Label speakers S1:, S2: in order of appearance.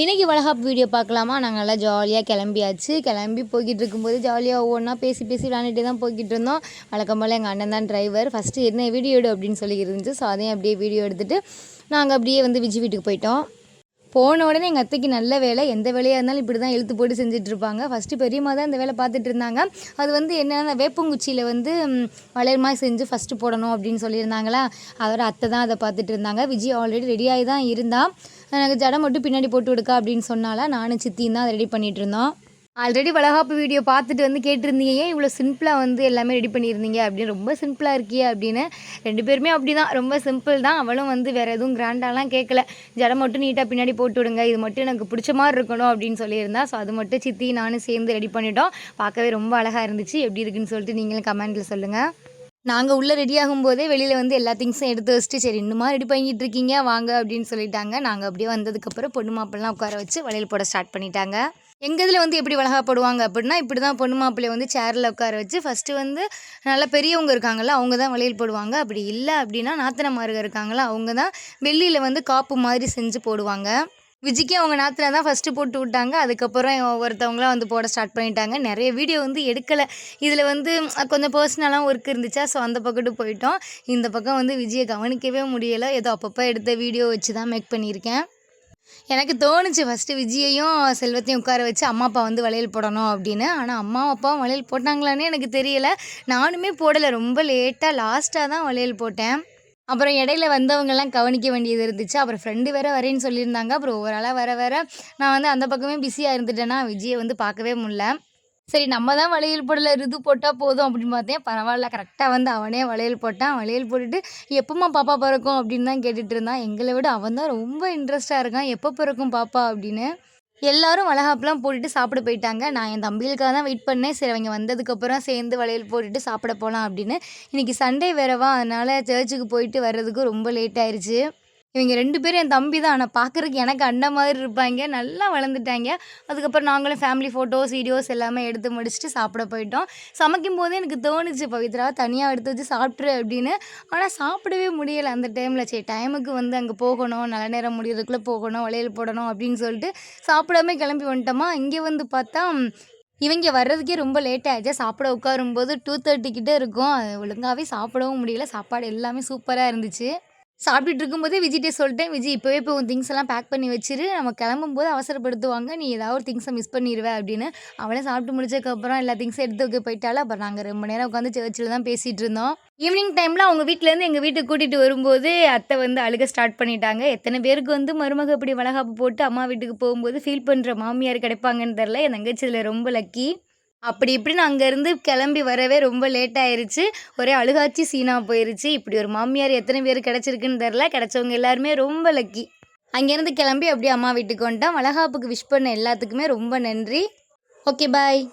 S1: இன்றைக்கி வளகாப்பு வீடியோ பார்க்கலாமா? நாங்கள் நல்லா ஜாலியாக கிளம்பியாச்சு. கிளம்பி போய்கிட்டு இருக்கும்போது ஜாலியாக ஒவ்வொன்றா பேசி விளாண்டுட்டே தான் போய்கிட்டு இருந்தோம். வழக்கம் போல் எங்கள் அண்ணன் தான் டிரைவர். ஃபஸ்ட்டு என்ன வீடியோ எடு அப்படின்னு சொல்லி இருந்துச்சு. ஸோ அதையும் அப்படியே வீடியோ எடுத்துகிட்டு நாங்கள் அப்படியே விஜி வீட்டுக்கு போயிட்டோம். போன உடனே எங்கள் அத்தைக்கு நல்ல வேலை, எந்த வேலையாக இருந்தாலும் இப்படி தான் இழுத்து போட்டு செஞ்சிட்ருப்பாங்க. ஃபஸ்ட்டு பெரியம்மா தான் இந்த வேலை பார்த்துட்டு இருந்தாங்க. அது என்னென்னா வேப்பங்குச்சியில் வளையல் மாதிரி செஞ்சு ஃபஸ்ட்டு போடணும் அப்படின்னு சொல்லியிருந்தாங்களா, அதோட அத்தை தான் அதை பார்த்துட்டு இருந்தாங்க. விஜி ஆல்ரெடி ரெடியாகி தான் இருந்தால், எனக்கு ஜடை மட்டும் பின்னாடி போட்டு விடுக்கா அப்படின்னு சொன்னால நானும் சித்தியும் தான் அதை ரெடி பண்ணிகிட்டு இருந்தோம். ஆல்ரெடி வளகாப்பு வீடியோ பார்த்துட்டு கேட்டிருந்தீங்க, ஏன் இவ்வளோ சிம்பிளாக எல்லாமே ரெடி பண்ணியிருந்தீங்க அப்படின்னு. ரொம்ப சிம்பிளாக இருக்கியே அப்படின்னு. 2 பேருமே அப்படி தான், ரொம்ப சிம்பிள் தான். அவளும் வேறு எதுவும் கிராண்டாலாம் கேட்கல, ஜடை மட்டும் நீட்டாக பின்னாடி போட்டு விடுங்க, இது மட்டும் எனக்கு பிடிச்ச மாதிரி இருக்கணும் அப்படின்னு சொல்லியிருந்தா. ஸோ அது மட்டும் சித்தி நானும் சேர்ந்து ரெடி பண்ணிட்டோம். பார்க்கவே ரொம்ப அழகாக இருந்துச்சு. எப்படி இருக்குன்னு சொல்லிட்டு நீங்களும் கமெண்ட்டில் சொல்லுங்கள். நாங்கள் உள்ளே ரெடி ஆகும்போதே வெளியில் எல்லா திங்ஸும் எடுத்து வச்சுட்டு, சரி இன்னுமா ரெடி பண்ணிகிட்டு இருக்கீங்க வாங்க அப்படின்னு சொல்லிட்டாங்க. நாங்கள் அப்படியே வந்ததுக்கப்புறம் பொண்ணு மாப்பிள்ளைலாம் உட்கார வச்சு வளையல் போட ஸ்டார்ட் பண்ணிட்டாங்க. எங்கள் இதில் எப்படி வளகாப்பு போடுவாங்க அப்படின்னா, இப்படி தான் பொண்ணு மாப்பிள்ளையை சேரில் உட்கார வச்சு ஃபஸ்ட்டு நல்லா பெரியவங்க இருக்காங்கள்ல, அவங்க தான் வளையல் போடுவாங்க. அப்படி இல்லை அப்படின்னா நாத்தனமாருங்க இருக்காங்களா, அவங்க தான் வெள்ளியில் காப்பு மாதிரி செஞ்சு போடுவாங்க. விஜிக்கு அவங்க நாத்துல தான் ஃபஸ்ட்டு போட்டு விட்டாங்க. அதுக்கப்புறம் ஒருத்தவங்களாம் போட ஸ்டார்ட் பண்ணிட்டாங்க. நிறைய வீடியோ எடுக்கலை. இதில் கொஞ்சம் பர்சனலாக ஒர்க் இருந்துச்சா, ஸோ அந்த பக்கத்து போயிட்டோம். இந்த பக்கம் விஜயை கவனிக்கவே முடியலை. ஏதோ அப்பப்போ எடுத்த வீடியோ வச்சு தான் மேக் பண்ணியிருக்கேன். எனக்கு தோணுச்சு ஃபஸ்ட்டு விஜயையும் செல்வத்தையும் உட்கார வச்சு அம்மா அப்பா வளையல் போடணும் அப்படின்னு. ஆனால் அம்மா அப்பாவும் வளையல் போட்டாங்களான்னே எனக்கு தெரியலை. நானுமே போடலை, ரொம்ப லேட்டாக லாஸ்ட்டாக தான் வளையல் போட்டேன். அப்புறம் இடையில வந்தவங்கலாம் கவனிக்க வேண்டியது இருந்துச்சு. அப்புறம் ஃப்ரெண்டு வேறு வரேன்னு சொல்லியிருந்தாங்க. அப்புறம் ஒவ்வொரு ஆளாக வர நான் அந்த பக்கமே பிஸியாக இருந்துட்டேன்னா விஜயை பார்க்கவே முடில. சரி நம்ம தான் வளையல் போடலை, ரிது போட்டால் போதும் அப்படின்னு பார்த்தேன். பரவாயில்ல, கரெக்டாக அவனே வளையல் போட்டான். வளையல் போட்டுட்டு எப்போம்மா பாப்பா பிறக்கும் அப்படின்னு தான் கேட்டுட்டு இருந்தான். எங்களை விட அவன் தான் ரொம்ப இன்ட்ரெஸ்ட்டாக இருக்கான், எப்போ பிறக்கும் பாப்பா அப்படின்னு. எல்லாரும் வளகாப்புலாம் போட்டுட்டு சாப்பிட போயிட்டாங்க. நான் என் தம்பிகளுக்காக தான் வெயிட் பண்ணேன். சரி அவங்க வந்ததுக்கப்புறம் சேர்ந்து வளையல் போட்டுட்டு சாப்பிட போகலாம் அப்படின்னு. இன்றைக்கி சண்டே வேறவா, அதனால் சர்ச்சுக்கு போயிட்டு வர்றதுக்கு ரொம்ப லேட் ஆயிடுச்சு. இவங்க 2 பேரும் என் தம்பி தான். ஆனால் பார்க்குறதுக்கு எனக்கு அண்ணன் மாதிரி இருப்பாங்க, நல்லா வளர்ந்துட்டாங்க. அதுக்கப்புறம் நாங்களும் ஃபேமிலி ஃபோட்டோஸ் வீடியோஸ் எல்லாமே எடுத்து முடிச்சுட்டு சாப்பிட போயிட்டோம். சமைக்கும் போதே எனக்கு தோணுச்சு, பவித்ரா தனியாக எடுத்து வச்சு சாப்பிட்ரு அப்படின்னு. ஆனால் சாப்பிடவே முடியலை அந்த டைமில். சரி டைமுக்கு அங்கே போகணும், நல்ல நேரம் முடியறதுக்குள்ளே போகணும், வளையல் போடணும் அப்படின்னு சொல்லிட்டு சாப்பிடாம கிளம்பி வந்துட்டோமா. இங்கே பார்த்தா இவங்க வர்றதுக்கே ரொம்ப லேட் ஆகிடுச்சு. சாப்பிட உட்காரும்போது 2:30 கிட்டே இருக்கும். ஒழுங்காகவே சாப்பிடவும் முடியல. சாப்பாடு எல்லாமே சூப்பராக இருந்துச்சு. சாப்பிட்டுட்டு இருக்கும்போதே விஜிட்டே சொல்லிட்டேன், விஜி இப்போவே இப்போ உன் திங்ஸ் எல்லாம் பேக் பண்ணி வச்சிரு, நம்ம கிளம்பும்போது அவசரப்படுத்துவாங்க, நீ ஏதாவது ஒரு திங்ஸை மிஸ் பண்ணிடுவ அப்படின்னு. அவளே சாப்பிட்டு முடிச்சதுக்கப்புறம் எல்லா திங்ஸும் எடுத்து வைக்க போயிட்டாலும். அப்புறம் நாங்கள் ரொம்ப நேரம் உட்காந்து சர்ச்சில் தான் பேசிகிட்டு இருந்தோம். ஈவினிங் டைமில் அவங்க வீட்டிலேருந்து எங்கள் வீட்டுக்கு கூட்டிகிட்டு வரும்போது அத்தை அழுக ஸ்டார்ட் பண்ணிட்டாங்க. எத்தனை பேருக்கு மருமக இப்படி வளகாப்பு போட்டு அம்மா வீட்டுக்கு போகும்போது ஃபீல் பண்ணுற மாமியார் கிடைப்பாங்கன்னு தெரில. என் தங்கச்சி இதில் ரொம்ப லக்கி. அப்படி இப்படின்னு அங்கேருந்து கிளம்பி வரவே ரொம்ப லேட் ஆயிடுச்சு. ஒரே அழுகாச்சி சீனாக போயிடுச்சு. இப்படி ஒரு மாமியார் எத்தனை பேர் கிடச்சிருக்குன்னு தெரில. கிடச்சவங்க எல்லாருமே ரொம்ப லக்கி. அங்கேருந்து கிளம்பி அப்படியே அம்மா வீட்டுக்கு வந்துட்டோம். வளகாப்புக்கு விஷ் பண்ண எல்லாத்துக்குமே ரொம்ப நன்றி. Okay bye.